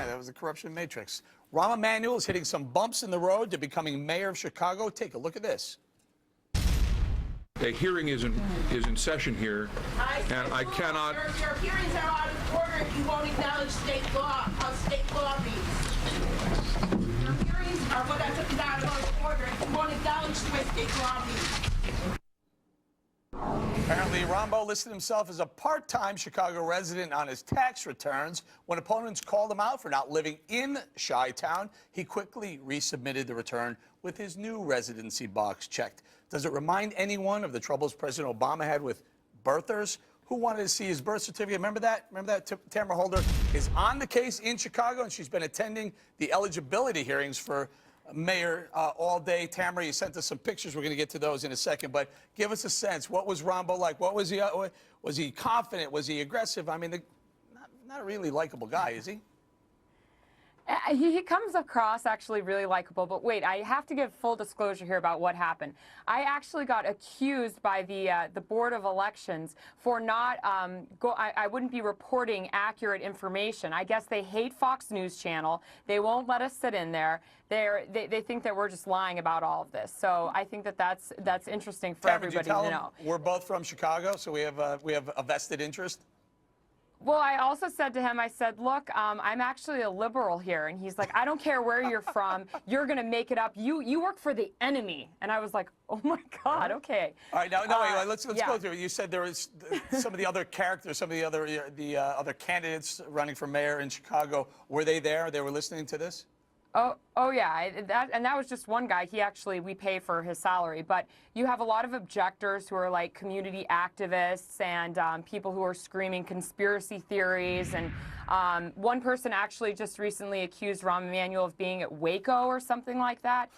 right, that was the corruption matrix. Rahm Emanuel is hitting some bumps in the road to becoming mayor of Chicago. Take a look at this. A hearing is in session here, and I cannot. Your hearings are out of order if you won't acknowledge state law, how state law reads. Your hearings are what is out of order if you won't acknowledge the way state law reads. Apparently, Rambo listed himself as a part-time Chicago resident on his tax returns. When opponents called him out for not living in Chi-Town, he quickly resubmitted the return with his new residency box checked. Does it remind anyone of the troubles President Obama had with birthers who wanted to see his birth certificate? Remember that? Tamara Holder is on the case in Chicago, and she's been attending the eligibility hearings for mayor all day. Tamara, you sent us some pictures. We're going to get to those in a second, but give us a sense. What was Rambo like? What was he? Was he confident? Was he aggressive? I mean, not a really likable guy, is he? He comes across actually really likable, but wait, I have to give full disclosure here about what happened. I actually got accused by the Board of Elections for not, I wouldn't be reporting accurate information. I guess they hate Fox News Channel. They won't let us sit in there. They think that we're just lying about all of this. So I think that that's interesting for everybody to know. We're both from Chicago, so we have a vested interest. Well, I also said to him, I said, look, I'm actually a liberal here. And he's like, I don't care where you're from. You're going to make it up. You work for the enemy. And I was like, oh, my God, okay. All right, wait, let's go through it. You said there was some of the other characters, some of the other candidates running for mayor in Chicago. Were they there? They were listening to this? Oh yeah, that was just one guy. We pay for his salary, but you have a lot of objectors who are like community activists and people who are screaming conspiracy theories. And one person actually just recently accused Rahm Emanuel of being at Waco or something like that.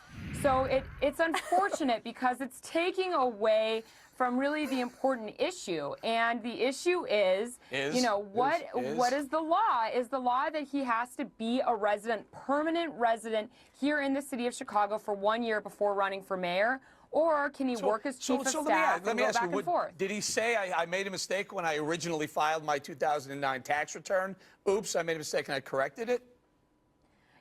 So it's unfortunate because it's taking away from really the important issue. And the issue is what is the law? Is the law that he has to be a resident, permanent resident here in the city of Chicago for 1 year before running for mayor? Or can he work as chief of staff and go back and forth? Did he say, I made a mistake when I originally filed my 2009 tax return? Oops, I made a mistake and I corrected it?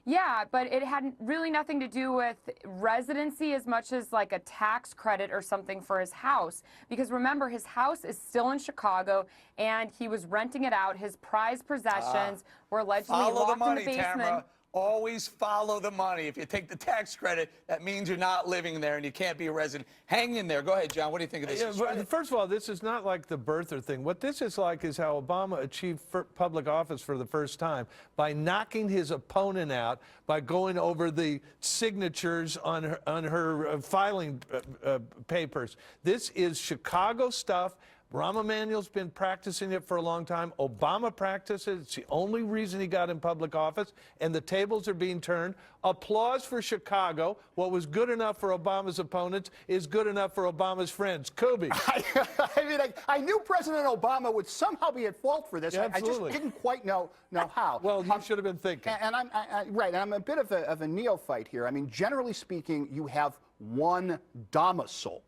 Yeah, but it had really nothing to do with residency as much as like a tax credit or something for his house. Because remember, his house is still in Chicago, and he was renting it out. His prized possessions were allegedly locked in the basement. Tamara. Always follow the money. If you take the tax credit, that means you're not living there and you can't be a resident. Hang in there. Go ahead, John. What do you think of this? Yeah, first of all, this is not like the birther thing. What this is like is how Obama achieved public office for the first time by knocking his opponent out, by going over the signatures on her filing papers. This is Chicago stuff. Rahm Emanuel's been practicing it for a long time. Obama practiced it. It's the only reason he got in public office, and the tables are being turned. Applause for Chicago. What was good enough for Obama's opponents is good enough for Obama's friends. Kobe. I knew President Obama would somehow be at fault for this. Yeah, I just didn't quite know how. Well, you should have been thinking. And I'm a bit of a neophyte here. I mean, generally speaking, you have one domicile,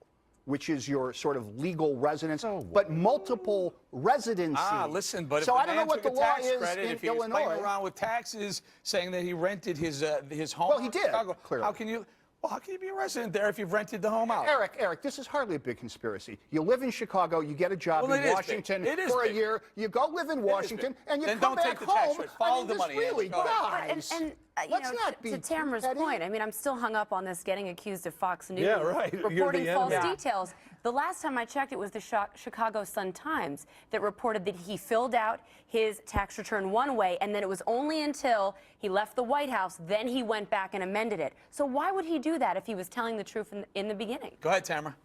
which is your sort of legal residence, but multiple residencies. Listen, but so if I don't know what the law is in Illinois. If he was playing around with taxes, saying that he rented his home he did, in Chicago, clearly. How can you be a resident there if you've rented the home out? Eric, this is hardly a big conspiracy. You live in Chicago, you get a job in Washington for a year, you go live in Washington, and you come back home. Follow the money. Really, guys. And to Tamara's point, I mean, I'm still hung up on this getting accused of Fox News reporting false details. The last time I checked, it was the Chicago Sun-Times that reported that he filled out his tax return one way, and then it was only until he left the White House, then he went back and amended it. So why would he do that if he was telling the truth in the beginning? Go ahead, Tamara.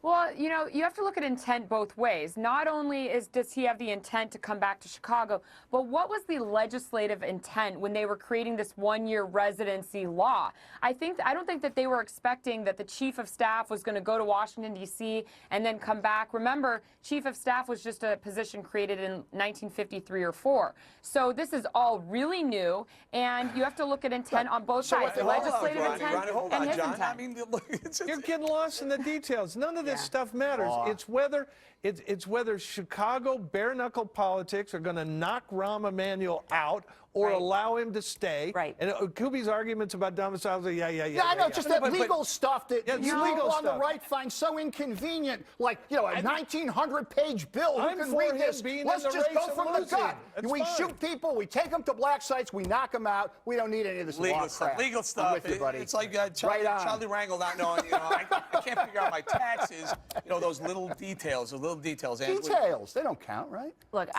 Well, you have to look at intent both ways. Not only does he have the intent to come back to Chicago, but what was the legislative intent when they were creating this one-year residency law? I don't think that they were expecting that the chief of staff was going to go to Washington, D.C. and then come back. Remember, chief of staff was just a position created in 1953 or 4. So this is all really new, and you have to look at intent on both sides, legislative intent and his intent. I mean, You're getting lost in the details. None of this stuff matters. It's whether Chicago bare-knuckle politics are going to knock Rahm Emanuel out, or allow him to stay. Right. And Kubi's arguments about domiciles are Yeah, I know, just that legal stuff that you legal people on the stuff. right find so inconvenient. Like, you know, a 1,900-page bill. Who I'm can for read him this? being in Let's the just race go and from the losing. gut. That's We fine. shoot people, we take them to black sites, we knock them out. We don't need any of this law crap. Legal I'm stuff. with you, buddy. It's like Right on. Charlie Rangel not knowing, you know, I can't figure out my taxes. You know, those little details, Details, they don't count, right? Look,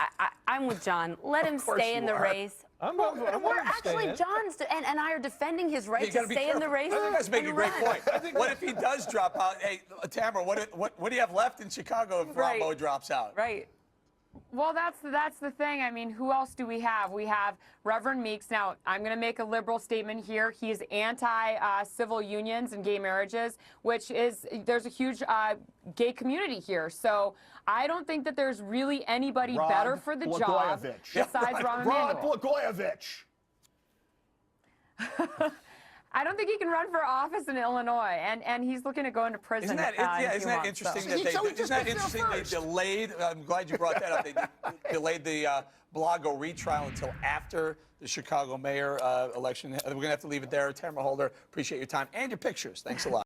I'm with John. Let him course stay in you the are. race. We're actually, John's and I are defending his right to stay in the race. I think that's making a great and run. point. What if he does drop out? Hey, Tamara, what do you have left in Chicago if Right. Rahmo drops out? Right. Well, that's the thing. I mean, who else do we have? We have Reverend Meeks. Now, I'm going to make a liberal statement here. He's anti-civil unions and gay marriages, which is, there's a huge gay community here. So I don't think that there's really anybody better for the job besides Rahm Emanuel. Rod Blagojevich. I don't think he can run for office in Illinois, and he's looking to go into prison. Isn't that interesting that they delayed? I'm glad you brought that up. They delayed the Blanco retrial until after the Chicago mayor election. We're going to have to leave it there. Tamara Holder, appreciate your time and your pictures. Thanks a lot.